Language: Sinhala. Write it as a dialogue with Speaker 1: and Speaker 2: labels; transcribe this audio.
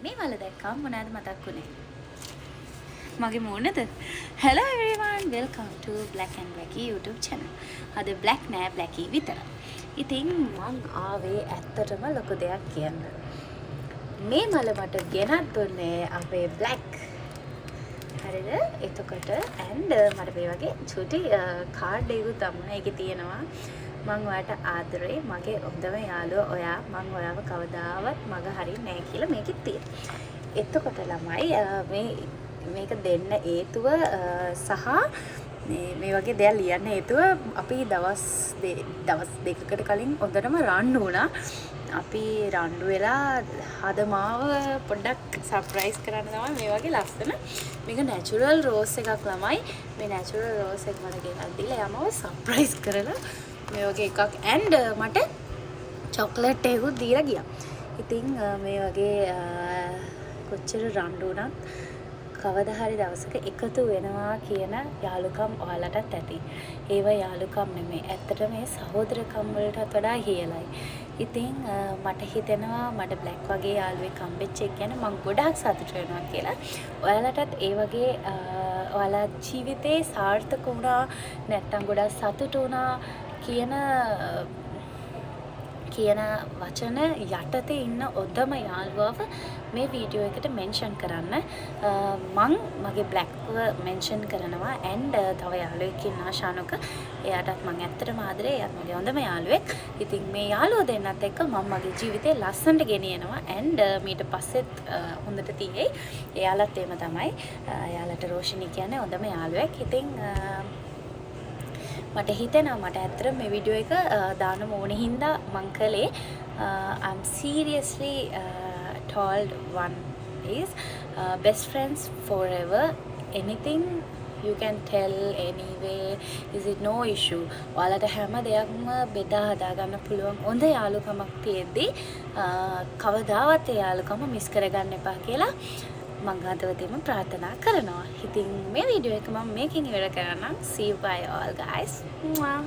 Speaker 1: මේ වල දැක්කම මොනවද මතක් වුනේ? මගේ මූණද? Hello everyone, welcome to Black and Blacky YouTube channel. අද black නෑ blacky විතරයි. ඉතින් මං ආවේ ඇත්තටම ලොකු දෙයක් කියන්න. මේ මල මට ගෙනත් දුන්නේ අපේ black. හරිද? එතකොට and මට මේ වගේ චුටි කාඩ් එකකුත් අම්මන ඒකේ තියෙනවා. මං ඔයාට ආදරේ මගේ හොඳම යාළුවා ඔයා මං ඔයාව කවදාවත් මග හරින්නේ නැහැ කියලා මේකෙත් තියෙනවා. එතකොට ළමයි මේක දෙන්න හේතුව සහ මේ වගේ දෙයක් ලියන්න හේතුව අපි දවස් දෙකකට කලින් හොඳටම රණ්ඩු වුණා. අපි රණ්ඩු වෙලා හද මාව පොඩ්ඩක් සර්ප්‍රයිස් කරන්න තමයි මේ වගේ ලස්සන මේක නැචරල් රෝස් එකක් ළමයි. මේ නැචරල් රෝස් එක මට ගෙනත් දීලා යමව සර්ප්‍රයිස් කරලා මේ වගේ එකක් and මට චොක්ලට් එකකුත් දීලා ගියා. ඉතින් මේ වගේ කොච්චර රණ්ඩු වුණත් කවදා හරි දවසක එකතු වෙනවා කියන යාළුකම් ඔයාලටත් ඇති. ඒව යාළුකම් නෙමෙයි. ඇත්තට මේ සහෝදරකම් වලටත් වඩා ඉහළයි. ඉතින් මට හිතෙනවා මට බ්ලැක් වගේ යාළුවෙක් හම්බෙච්ච එක ගැන මම ගොඩාක් සතුටු වෙනවා කියලා. ඔයාලටත් ඒ වගේ ඔයාලා ජීවිතේ සාර්ථක වුණා නැත්නම් ගොඩාක් සතුටු වුණා කියන වචන යටතේ ඉන්න ඔදම යාළුවව මේ වීඩියෝ එකට මෙන්ෂන් කරන්න. මං මගේ බ්ලැක්ව මෙන්ෂන් කරනවා and තව යාළුවෙක් ඉන්නවා ශානුක. එයාටත් මං ඇත්තටම ආදරේ. එයාත් මගේ හොඳම යාළුවෙක්. ඉතින් මේ යාළුවෝ දෙන්නත් එක්ක මම මගේ ජීවිතේ ලස්සනට ගෙනියනවා and ඊට පස්සෙත් හොඳට තියෙයි. එයාලත් එහෙම තමයි. එයාලට රෝෂිනී කියන්නේ හොඳම යාළුවෙක්. ඉතින් මට හිතෙනවා මට ඇත්තට මේ වීඩියෝ එක දාන්න ඕනේ හින්දා මං කළේ. I'm seriously told one is best friends forever. Anything you can tell anyway, is it no issue. ඔයාලට හැම දෙයක්ම බෙදා හදා ගන්න පුළුවන් හොඳ යාළුකමක් තියෙද්දි කවදාවත් ඒ යාළුකම මිස් කරගන්න එපා කියලා මං හදවතින්ම ප්‍රාර්ථනා කරනවා. ඉතින් මේ වීඩියෝ එක මම මේකෙන් ඉවර කරනවා. See you bye all guys. Mwah.